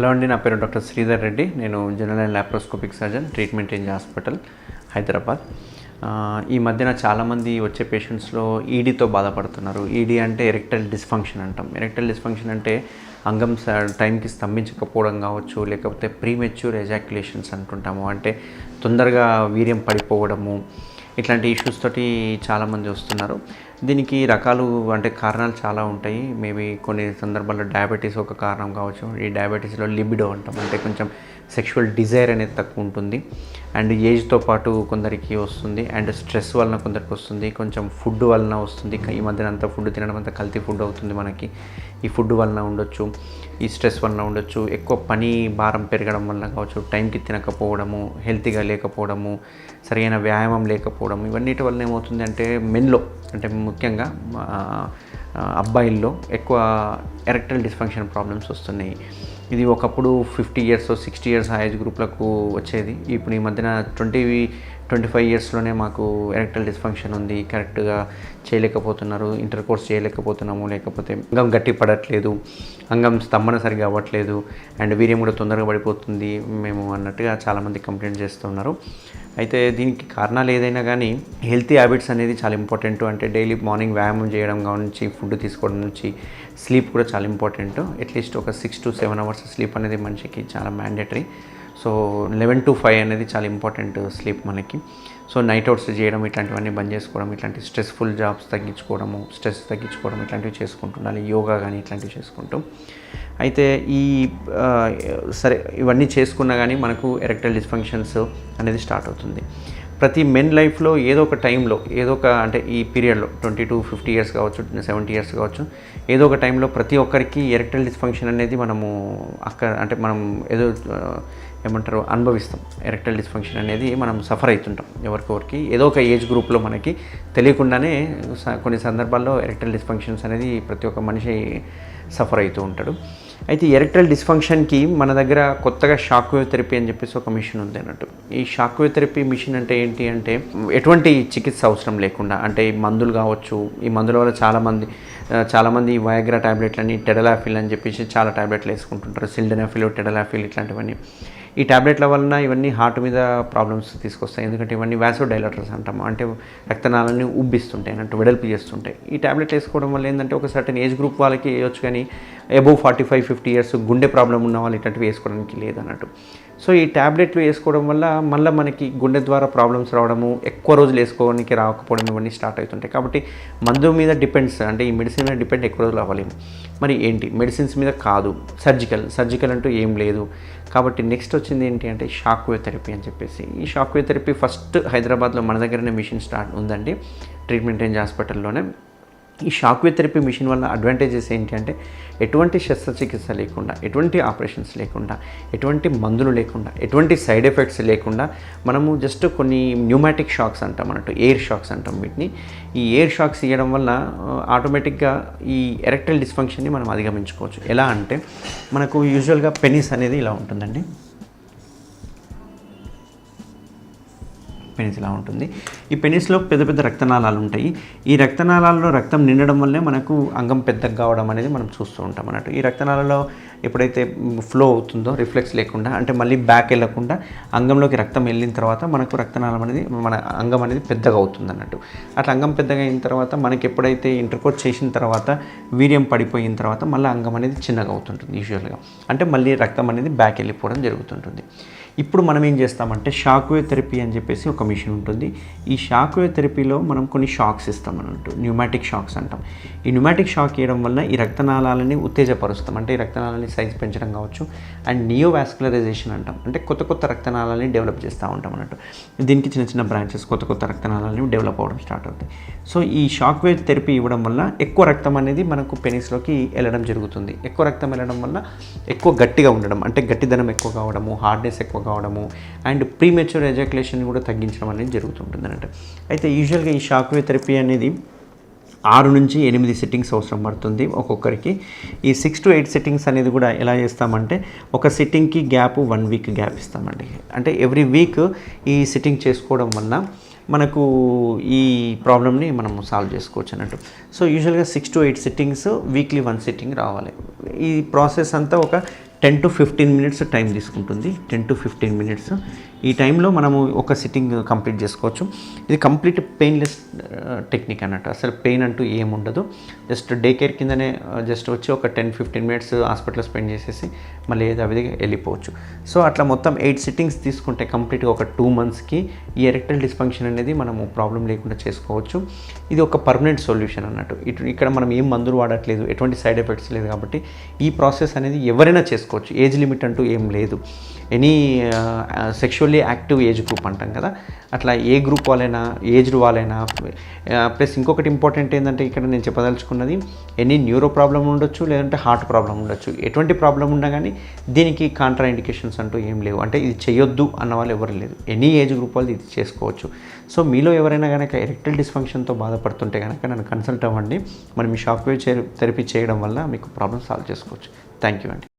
Hello అండి, నా పేరు డాక్టర్ శ్రీధర్ రెడ్డి. నేను general and laparoscopic surgeon, treatment range hospital, Hyderabad. ఈ మధ్యన చాలామంది వచ్చే పేషెంట్స్లో ఈడీతో బాధపడుతున్నారు. ఈడీ అంటే ఎరెక్టైల్ డిస్ఫంక్షన్ అంటాం. ఎరెక్టైల్ డిస్ఫంక్షన్ అంటే అంగం టైంకి స్తంభించకపోవడం కావచ్చు, లేకపోతే ప్రీమెచ్యూర్ ఎజాక్యులేషన్స్ అంటుంటాము. అంటే తొందరగా వీర్యం పడిపోవడము, ఇట్లాంటి ఇష్యూస్ తోటి చాలామంది వస్తున్నారు. దీనికి రకాలు అంటే కారణాలు చాలా ఉంటాయి. మేబీ కొన్ని సందర్భాల్లో డయాబెటీస్ ఒక కారణం కావచ్చు. ఈ డయాబెటీస్లో లిబిడో అంటాం, అంటే కొంచెం సెక్షువల్ డిజైర్ అనేది తక్కువ ఉంటుంది. అండ్ ఏజ్తో పాటు కొందరికి వస్తుంది, అండ్ స్ట్రెస్ వలన కొందరికి వస్తుంది, కొంచెం ఫుడ్ వలన వస్తుంది. ఈ మధ్యన అంతా ఫుడ్ తినడం అంతా కల్తీ ఫుడ్ అవుతుంది మనకి. ఈ ఫుడ్ వలన ఉండొచ్చు, ఈ స్ట్రెస్ వలన ఉండొచ్చు, ఎక్కువ పని భారం పెరగడం వలన కావచ్చు, టైంకి తినకపోవడము, హెల్తీగా లేకపోవడము, సరైన వ్యాయామం లేకపోవడం, ఇవన్నిటి వలన ఏమవుతుంది అంటే మెన్లో, అంటే ముఖ్యంగా అబ్బాయిల్లో ఎక్కువ ఎరెక్టైల్ డిస్ఫంక్షన్ ప్రాబ్లమ్స్ వస్తున్నాయి. ఇది ఒకప్పుడు 50 years 60 years ఆ ఏజ్ గ్రూప్లకు వచ్చేది. ఇప్పుడు ఈ మధ్యన 25 yearsలోనే మాకు ఎరెక్టైల్ డిస్ఫంక్షన్ ఉంది, కరెక్ట్గా చేయలేకపోతున్నారు, ఇంటర్ కోర్స్ చేయలేకపోతున్నాము, లేకపోతే అంగం గట్టి పడట్లేదు, అంగం స్తంభన సరిగా అవ్వట్లేదు, అండ్ వీర్యం కూడా తొందరగా పడిపోతుంది మేము అన్నట్టుగా చాలామంది కంప్లైంట్ చేస్తున్నారు. అయితే దీనికి కారణాలు ఏదైనా కానీ హెల్తీ హ్యాబిట్స్ అనేది చాలా ఇంపార్టెంట్. అంటే డైలీ మార్నింగ్ వ్యాయామం చేయడం నుంచి, ఫుడ్ తీసుకోవడం నుంచి, స్లీప్ కూడా చాలా ఇంపార్టెంట్. అట్లీస్ట్ ఒక 6 to 7 hours స్లీప్ అనేది మనిషికి చాలా మ్యాండేటరీ. సో 11 to 5 అనేది చాలా ఇంపార్టెంట్ స్లీప్ మనకి. సో నైట్ అవుట్స్ చేయడం, ఇట్లాంటివన్నీ బంద్ చేసుకోవడం, ఇట్లాంటి స్ట్రెస్ఫుల్ జాబ్స్ తగ్గించుకోవడము, స్ట్రెస్ తగ్గించుకోవడం, ఇట్లాంటివి చేసుకుంటుండాలి. యోగా కానీ ఇట్లాంటివి చేసుకుంటూ. అయితే సరే ఇవన్నీ చేసుకున్నా కానీ మనకు ఎరెక్టైల్ డిస్ఫంక్షన్స్ అనేది స్టార్ట్ అవుతుంది. ప్రతి మెన్ లైఫ్లో ఏదో ఒక టైంలో, అంటే ఈ పీరియడ్లో 20 to 50 years కావచ్చు, 70 years కావచ్చు, ఏదో ఒక టైంలో ప్రతి ఒక్కరికి ఎరెక్టైల్ డిస్ఫంక్షన్ అనేది మనం ఏదో అనుభవిస్తాం. ఎరెక్టైల్ డిస్ఫంక్షన్ అనేది మనం సఫర్ అవుతుంటాం. ఎవరికొరికి ఏదో ఒక ఏజ్ గ్రూప్లో మనకి తెలియకుండానే కొన్ని సందర్భాల్లో ఎరెక్టైల్ డిస్ఫంక్షన్స్ అనేది ప్రతి ఒక్క మనిషి సఫర్ అవుతూ ఉంటాడు. అయితే ఎరెక్టైల్ డిస్ఫంక్షన్కి మన దగ్గర కొత్తగా షాక్ వేవ్ థెరపీ అని చెప్పేసి ఒక మిషన్ ఉంది అన్నట్టు. ఈ షాక్ వేవ్ థెరపీ మిషన్ అంటే ఏంటి అంటే ఎటువంటి చికిత్స అవసరం లేకుండా, అంటే ఈ మందులు కావచ్చు, ఈ మందుల వల్ల చాలామంది వయాగ్రా ట్యాబ్లెట్లని, టెడలాఫిల్ అని చెప్పేసి చాలా ట్యాబ్లెట్లు వేసుకుంటుంటారు. సిల్డెనాఫిల్, టెడలాఫిల్ ఇట్లాంటివన్నీ. ఈ ట్యాబ్లెట్ల వలన ఇవన్నీ హార్ట్ మీద ప్రాబ్లమ్స్ తీసుకొస్తాయి. ఎందుకంటే ఇవన్నీ వాసోడైలేటర్స్ అంటాము, అంటే రక్తనాళాన్ని ఉబ్బిస్తుంటాయి అన్నట్టు, వెడల్పు చేస్తుంటాయి. ఈ ట్యాబ్లెట్ వేసుకోవడం వల్ల ఏంటంటే ఒక సర్టెన్ ఏజ్ గ్రూప్ వాళ్ళకి వేయొచ్చు, కానీ అబోవ్ 45-50 years గుండె ప్రాబ్లం ఉన్న వాళ్ళు ఇట్లాంటివి వేసుకోవడానికి లేదన్నట్టు. సో ఈ ట్యాబ్లెట్లు వేసుకోవడం వల్ల మళ్ళీ మనకి గుండె ద్వారా ప్రాబ్లమ్స్ రావడము, ఎక్కువ రోజులు వేసుకోవడానికి రాకపోవడం, ఇవన్నీ స్టార్ట్ అవుతుంటాయి. కాబట్టి మందు మీద డిపెండ్స్, అంటే ఈ మెడిసిన్ మీద డిపెండ్ ఎక్కువ రోజులు అవ్వలేము. మరి ఏంటి మెడిసిన్స్ మీద కాదు, సర్జికల్ అంటూ ఏం లేదు. కాబట్టి నెక్స్ట్ వచ్చింది ఏంటి అంటే షాక్ వేవ్ థెరపీ అని చెప్పేసి. ఈ షాక్ వేవ్ థెరపీ ఫస్ట్ హైదరాబాద్లో మన దగ్గరనే మిషన్ స్టార్ట్ ఉందండి, ట్రీట్మెంట్ రేంజ్ హాస్పిటల్లోనే. ఈ షాక్ వేవ్ థెరపీ మిషన్ వల్ల అడ్వాంటేజెస్ ఏంటి అంటే ఎటువంటి శస్త్రచికిత్స లేకుండా, ఎటువంటి ఆపరేషన్స్ లేకుండా, ఎటువంటి మందులు లేకుండా, ఎటువంటి సైడ్ ఎఫెక్ట్స్ లేకుండా మనము జస్ట్ కొన్ని న్యూమాటిక్ షాక్స్ అంటాం అన్నట్టు, ఎయిర్ షాక్స్ అంటాం వీటిని. ఈ ఎయిర్ షాక్స్ ఇవ్వడం వల్ల ఆటోమేటిక్గా ఈ ఎరెక్టైల్ డిస్ఫంక్షన్ని మనం అధిగమించుకోవచ్చు. ఎలా అంటే మనకు యూజువల్గా పెనిస్ అనేది ఇలా ఉంటుందండి, పెనిస్ ఇలా ఉంటుంది. ఈ పెనిస్లో పెద్ద పెద్ద రక్తనాళాలు ఉంటాయి. ఈ రక్తనాళాల్లో రక్తం నిండడం వల్లే మనకు అంగం పెద్దగా కావడం అనేది మనం చూస్తూ ఉంటాం అన్నట్టు. ఈ రక్తనాళాల్లో ఎప్పుడైతే ఫ్లో అవుతుందో రిఫ్లెక్స్ లేకుండా, అంటే మళ్ళీ బ్యాక్ వెళ్ళకుండా అంగంలోకి రక్తం వెళ్ళిన తర్వాత మనకు రక్తనాళం అనేది, మన అంగం అనేది పెద్దగా అవుతుంది అన్నట్టు. అట్లా అంగం పెద్దగా అయిన తర్వాత మనకి ఎప్పుడైతే ఇంటర్కోర్స్ చేసిన తర్వాత వీర్యం పడిపోయిన తర్వాత మళ్ళీ అంగం అనేది చిన్నగా అవుతుంటుంది యూజువల్గా, అంటే మళ్ళీ రక్తం అనేది బ్యాక్ వెళ్ళిపోవడం జరుగుతుంటుంది. ఇప్పుడు మనం ఏం చేస్తామంటే షాక్ వేవ్ థెరపీ అని చెప్పేసి ఒక మిషన్ ఉంటుంది. ఈ షాక్ వేవ్ థెరపీలో మనం కొన్ని షాక్స్ ఇస్తాం అన్నట్టు, న్యూమాటిక్ షాక్స్ అంటాం. ఈ న్యూమాటిక్ షాక్ ఇవ్వడం వల్ల ఈ రక్తనాళాలని ఉత్తేజపరుస్తాం, అంటే ఈ రక్తనాళాలని సైజ్ పెంచడం కావచ్చు. అండ్ నియోవాస్కులరైజేషన్ అంటాం, అంటే కొత్త రక్తనాళాలని డెవలప్ చేస్తూ ఉంటాం అన్నట్టు. దీనికి చిన్న చిన్న బ్రాంచెస్, కొత్త రక్తనాళాలని డెవలప్ అవ్వడం స్టార్ట్ అవుతాయి. సో ఈ షాక్ వేవ్ థెరపీ ఇవ్వడం వల్ల ఎక్కువ రక్తం అనేది మనకు పెనిస్లోకి వెళ్ళడం జరుగుతుంది. ఎక్కువ రక్తం వెళ్ళడం వల్ల ఎక్కువ గట్టిగా ఉండడం, అంటే గట్టిదనం ఎక్కువ కావడము, హార్డ్నెస్ ఎక్కువ కావడము, అండ్ ప్రీమెచ్యూర్ ఎజాక్యులేషన్ కూడా తగ్గించడం అనేది జరుగుతుంటుంది అన్నట్టు. అయితే యూజువల్గా ఈ షాక్ వేవ్ థెరపీ అనేది 6 నుంచి 8 సిట్టింగ్స్ అవసరం పడుతుంది ఒక్కొక్కరికి. ఈ 6 to 8 సిట్టింగ్స్ అనేది కూడా ఎలా చేస్తామంటే ఒక సిట్టింగ్కి గ్యాప్ 1 week గ్యాప్ ఇస్తామండి. అంటే ఎవ్రీ వీక్ ఈ సిట్టింగ్ చేసుకోవడం వల్ల మనకు ఈ ప్రాబ్లమ్ని మనం సాల్వ్ చేసుకోవచ్చు అన్నట్టు. సో యూజువల్గా 6 to 8 సిట్టింగ్స్, వీక్లీ 1 సిట్టింగ్ రావాలి. ఈ ప్రాసెస్ అంతా ఒక 10 to 15 మినిట్స్ టైం తీసుకుంటుంది. 10 to 15 మినిట్స్. ఈ టైంలో మనము ఒక సిట్టింగ్ కంప్లీట్ చేసుకోవచ్చు. ఇది కంప్లీట్ పెయిన్లెస్ టెక్నిక్ అన్నట్టు. అసలు పెయిన్ అంటూ ఏముండదు. జస్ట్ డే కేర్ కిందనే జస్ట్ వచ్చి ఒక 10-15 మినిట్స్ హాస్పిటల్లో స్పెండ్ చేసేసి మళ్ళీ యథావిధిగా వెళ్ళిపోవచ్చు. సో అట్లా మొత్తం 8 సిట్టింగ్స్ తీసుకుంటే కంప్లీట్గా ఒక 2 మంత్స్కి ఈ ఎరెక్టైల్ డిస్ఫంక్షన్ అనేది మనము ప్రాబ్లం లేకుండా చేసుకోవచ్చు. ఇది ఒక పర్మనెంట్ సొల్యూషన్ అన్నట్టు. ఇక్కడ మనం ఏం మందులు వాడట్లేదు, ఎటువంటి సైడ్ ఎఫెక్ట్స్ లేదు కాబట్టి ఈ ప్రాసెస్ అనేది ఎవరైనా చేసుకోవచ్చు. ఏజ్ లిమిట్ అంటూ ఏం లేదు. Any sexually active age group అంటాం కదా, అట్లా ఏ గ్రూప్ వాళ్ళైనా, ఏజ్డ్ వాళ్ళైనా. ప్లస్ ఇంకొకటి ఇంపార్టెంట్ ఏంటంటే ఇక్కడ నేను చెప్పదలుచుకున్నది, ఎనీ న్యూరో ప్రాబ్లం ఉండొచ్చు, లేదంటే హార్ట్ ప్రాబ్లం ఉండొచ్చు. ఎటువంటి ప్రాబ్లం ఉన్నా కానీ దీనికి కాంట్రా ఇండికేషన్స్ అంటూ ఏం లేవు. అంటే ఇది చేయొద్దు అన్న వాళ్ళు ఎవరు లేదు. ఎనీ ఏజ్ గ్రూప్ వాళ్ళు ఇది చేసుకోవచ్చు. సో మీలో ఎవరైనా కనుక ఎరెక్టైల్ డిస్ఫంక్షన్తో బాధపడుతుంటే కనుక నన్ను కన్సల్ట్ అవ్వండి. మనం ఈ షాక్ వేవ్ థెరపీ చేయడం వల్ల మీకు ప్రాబ్లమ్ సాల్వ్ చేసుకోవచ్చు. థ్యాంక్ యూ అండి.